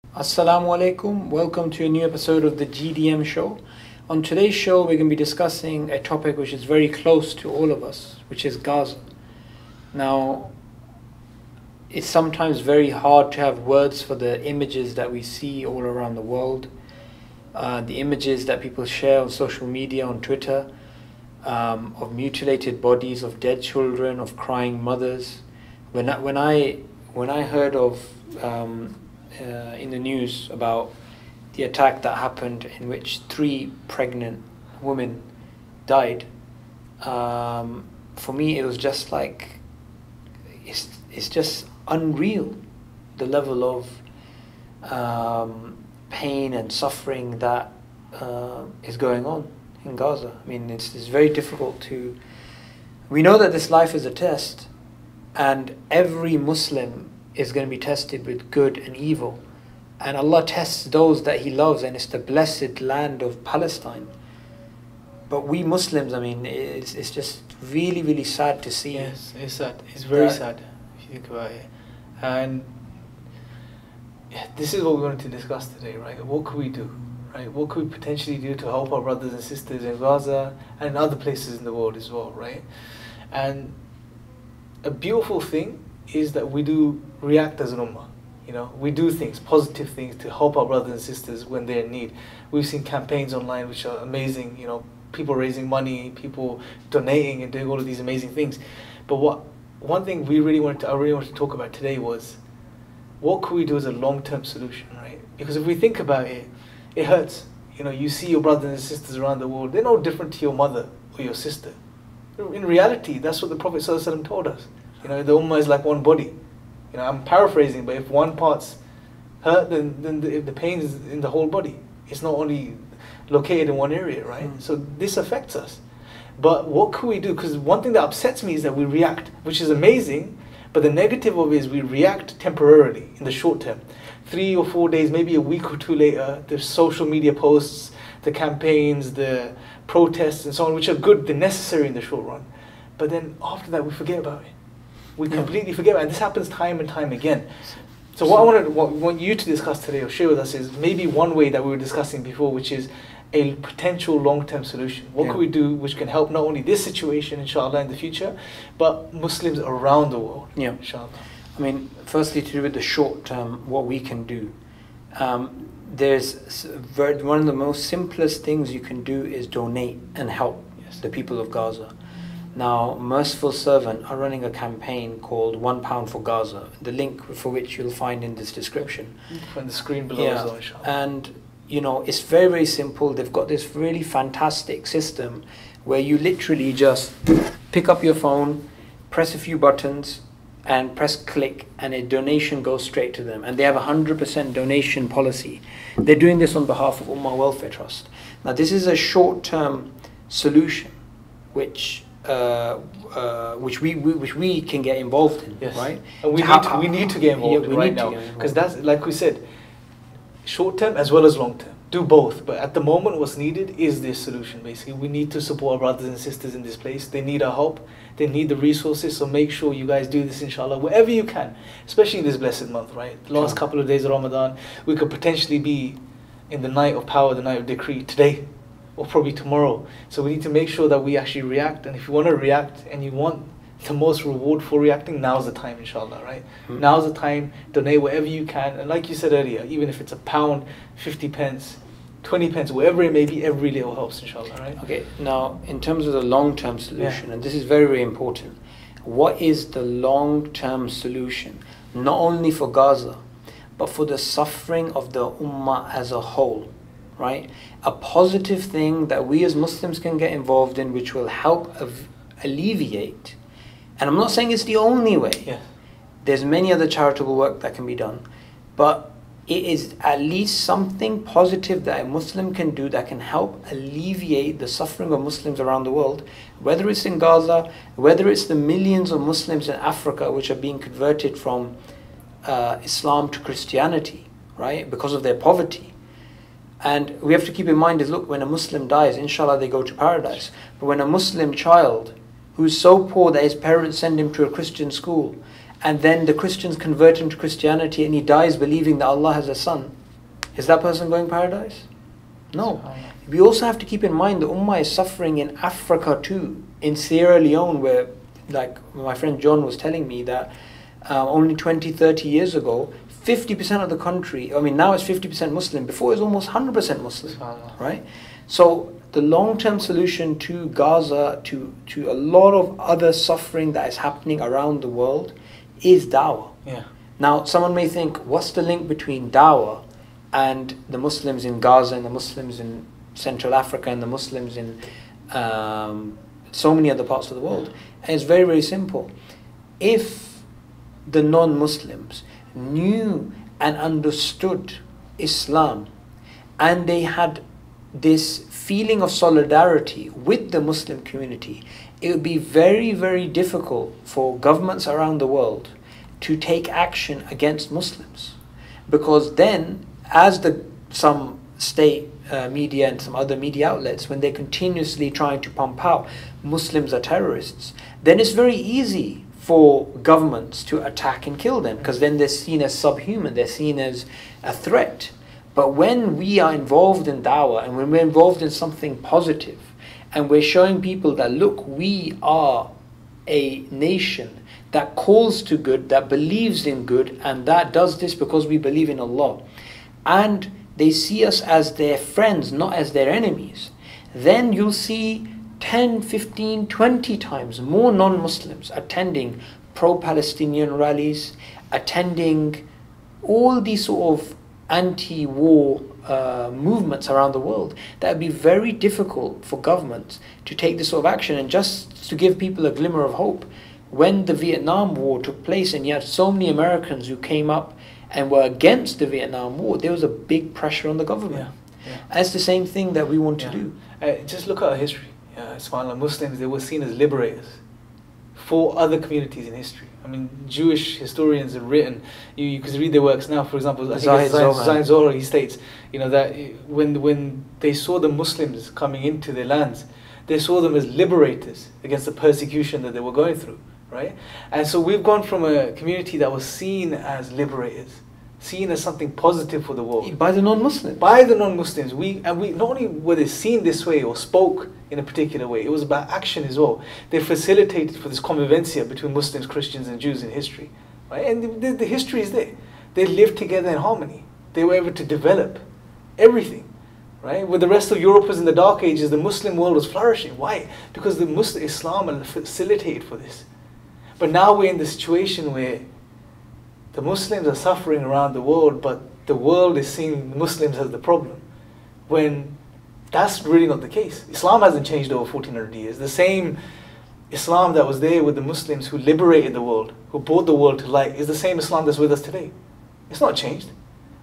Assalamu alaikum, welcome to a new episode of the GDM show. On today's show, we're going to be discussing a topic which is very close to all of us, which is Gaza. Now, it's sometimes very hard to have words for the images that we see all around the world, the images that people share on social media, on Twitter, of mutilated bodies, of dead children, of crying mothers. When I heard of in the news about the attack that happened in which 3 pregnant women died, for me it was just like it's just unreal, the level of pain and suffering that is going on in Gaza. I mean, it's very difficult to. We know that this life is a test, and every Muslim is going to be tested with good and evil, and Allah tests those that He loves, and it's the blessed land of Palestine. But we Muslims, I mean, it's just really, really sad to see. Yes, it's sad. It's very sad if you think about it. And this is what we wanted to discuss today, right? What could we do, right? What could we potentially do to help our brothers and sisters in Gaza and in other places in the world as well, right? And a beautiful thing is that we do react as an ummah. You know, we do things, positive things, to help our brothers and sisters when they're in need. We've seen campaigns online which are amazing, you know, people raising money, people donating and doing all of these amazing things. But one thing I really wanted to talk about today was, what could we do as a long-term solution, right? Because if we think about it, it hurts. You know, you see your brothers and sisters around the world, they're no different to your mother or your sister. In reality, that's what the Prophet ﷺ told us. You know, the ummah is like one body. You know, I'm paraphrasing, but if one part's hurt, then the pain is in the whole body. It's not only located in one area, right? So this affects us. But what can we do? Because one thing that upsets me is that we react, which is amazing, but the negative of it is we react temporarily in the short term. 3 or 4 days, maybe a week or 2 later, the social media posts, the campaigns, the protests and so on, which are good, they're necessary in the short run. But then after that, we forget about it. We completely forget about it. And this happens time and time again. So what want you to discuss today or share with us is maybe one way that we were discussing before, which is a potential long-term solution. What can we do which can help not only this situation, inshallah, in the future, but Muslims around the world, inshallah? I mean, firstly, to do with the short term, what we can do. There's one of the most simplest things you can do is donate and help the people of Gaza. Now, Merciful Servant are running a campaign called £1 for Gaza, the link for which you'll find in this description. On the screen below as well, inshallah. And, you know, it's very, very simple. They've got this really fantastic system where you literally just pick up your phone, press a few buttons, and press click, and a donation goes straight to them. And they have a 100% donation policy. They're doing this on behalf of Ummah Welfare Trust. Now, this is a short-term solution which we can get involved in, right? And we need to get involved right now, because that's, like we said, short term as well as long term. Do both, but at the moment what's needed is this solution. Basically, we need to support our brothers and sisters in this place. They need our help, they need the resources, so make sure you guys do this, inshallah, wherever you can, especially in this blessed month, right? The last couple of days of Ramadan, we could potentially be in the night of power, the night of decree, today or probably tomorrow. So we need to make sure that we actually react. And if you want to react and you want the most reward for reacting, now's the time, inshallah, right? Now's the time. Donate whatever you can. And like you said earlier, even if it's £1, 50 pence, 20 pence, whatever it may be, every little helps, inshallah, right? Okay, now in terms of the long-term solution, and this is very, very important, what is the long-term solution? Not only for Gaza, but for the suffering of the ummah as a whole. Right? A positive thing that we as Muslims can get involved in, which will help alleviate. And I'm not saying it's the only way. There's many other charitable work that can be done. But it is at least something positive that a Muslim can do that can help alleviate the suffering of Muslims around the world. Whether it's in Gaza, whether it's the millions of Muslims in Africa which are being converted from Islam to Christianity, right? Because of their poverty. And we have to keep in mind is, look, when a Muslim dies, inshallah they go to paradise. But when a Muslim child who's so poor that his parents send him to a Christian school and then the Christians convert into Christianity and he dies believing that Allah has a son, is that person going paradise? No. We also have to keep in mind the Ummah is suffering in Africa too, in Sierra Leone, where, like my friend John was telling me, that only 20, 30 years ago, 50% of the country, I mean now it's 50% Muslim, before it was almost 100% Muslim, right? So the long-term solution to Gaza, to a lot of other suffering that is happening around the world, is Dawah. Yeah. Now someone may think, what's the link between Dawah and the Muslims in Gaza and the Muslims in Central Africa and the Muslims in so many other parts of the world? And it's very, very simple. If the non-Muslims knew and understood Islam and they had this feeling of solidarity with the Muslim community, it would be very, very difficult for governments around the world to take action against Muslims. Because then, as some state media and some other media outlets, when they're continuously trying to pump out Muslims are terrorists, then it's very easy for governments to attack and kill them, because then they're seen as subhuman, they're seen as a threat. But when we are involved in dawah and when we're involved in something positive and we're showing people that, look, we are a nation that calls to good, that believes in good, and that does this because we believe in Allah, and they see us as their friends, not as their enemies, then you'll see 10, 15, 20 times more non-Muslims attending pro-Palestinian rallies, attending all these sort of anti-war movements around the world. That would be very difficult for governments to take this sort of action. And just to give people a glimmer of hope, when the Vietnam War took place and you had so many Americans who came up and were against the Vietnam War, there was a big pressure on the government. Yeah. That's the same thing that we want to do. Just look at our history. SubhanAllah, Muslims, they were seen as liberators for other communities in history. I mean, Jewish historians have written, you can read their works now, for example, I think Zayn Zohar, he states, that when they saw the Muslims coming into their lands, they saw them as liberators against the persecution that they were going through, right? And so we've gone from a community that was seen as liberators, seen as something positive for the world. By the non-Muslims. By the non-Muslims. We not only were they seen this way or spoke in a particular way, it was about action as well. They facilitated for this convivencia between Muslims, Christians and Jews in history. Right? And the history is there. They lived together in harmony. They were able to develop everything. Right? Where the rest of Europe was in the Dark Ages, the Muslim world was flourishing. Why? Because the Muslim Islam facilitated for this. But now we're in the situation where the Muslims are suffering around the world, but the world is seeing Muslims as the problem, when that's really not the case. Islam hasn't changed over 1400 years. The same Islam that was there with the Muslims who liberated the world, who brought the world to light, is the same Islam that's with us today. It's not changed.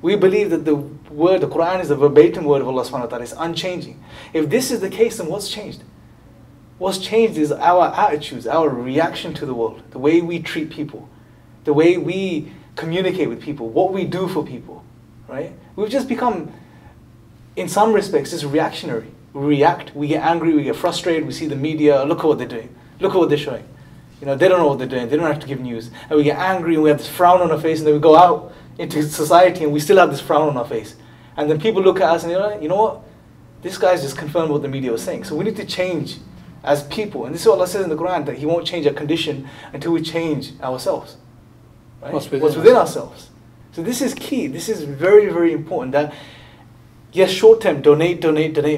We believe that the word, the Quran, is the verbatim word of Allah subhanahu wa ta'ala. It's unchanging. If this is the case, then what's changed? What's changed is our attitudes, our reaction to the world, the way we treat people, the way we communicate with people, what we do for people, right? We've just become, in some respects, just reactionary. We react, we get angry, we get frustrated, we see the media, look at what they're doing, look at what they're showing. They don't know what they're doing, they don't have to give news. And we get angry and we have this frown on our face, and then we go out into society and we still have this frown on our face. And then people look at us and you know what? This guy's just confirmed what the media was saying. So we need to change as people. And this is what Allah says in the Quran, that He won't change our condition until we change ourselves. Right? What's within ourselves. So this is key. This is very, very important. That yes, short term, donate.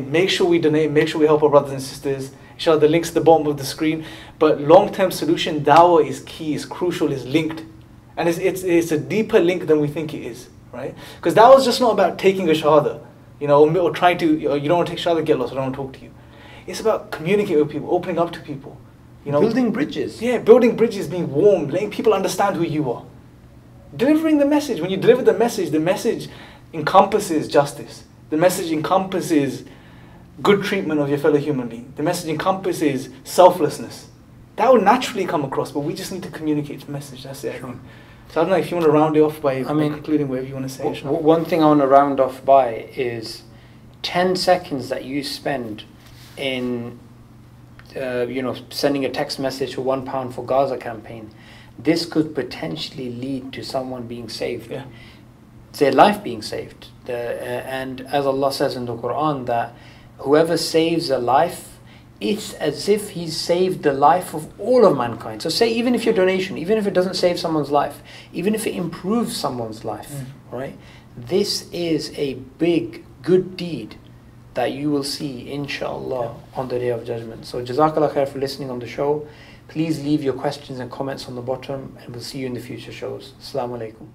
Make sure we donate. Make sure we help our brothers and sisters. Inshallah, the link's at the bottom of the screen. But long term solution, dawah is key, is crucial, is linked, and it's a deeper link than we think it is. Right? Because dawah is just not about taking a shahada, or trying to. You don't want to take shahada, get lost. I don't want to talk to you. It's about communicating with people, opening up to people. Building bridges. Yeah, building bridges, being warm, letting people understand who you are. Delivering the message. When you deliver the message encompasses justice. The message encompasses good treatment of your fellow human being. The message encompasses selflessness. That will naturally come across, but we just need to communicate the message. That's it. Sure. So I don't know if you want to round it off by concluding whatever you want to say. One thing I want to round off by is 10 seconds that you spend in sending a text message for £1 for Gaza campaign this could potentially lead to someone being saved, Yeah. their life being saved. And as Allah says in the Quran, that whoever saves a life, it's as if he's saved the life of all of mankind. So say, even if your donation, even if it doesn't save someone's life, even if it improves someone's life, right? This is a big, good deed that you will see, inshallah, on the Day of Judgment. So Jazakallah khair for listening on the show. Please leave your questions and comments on the bottom, and we'll see you in the future shows. Assalamu alaikum.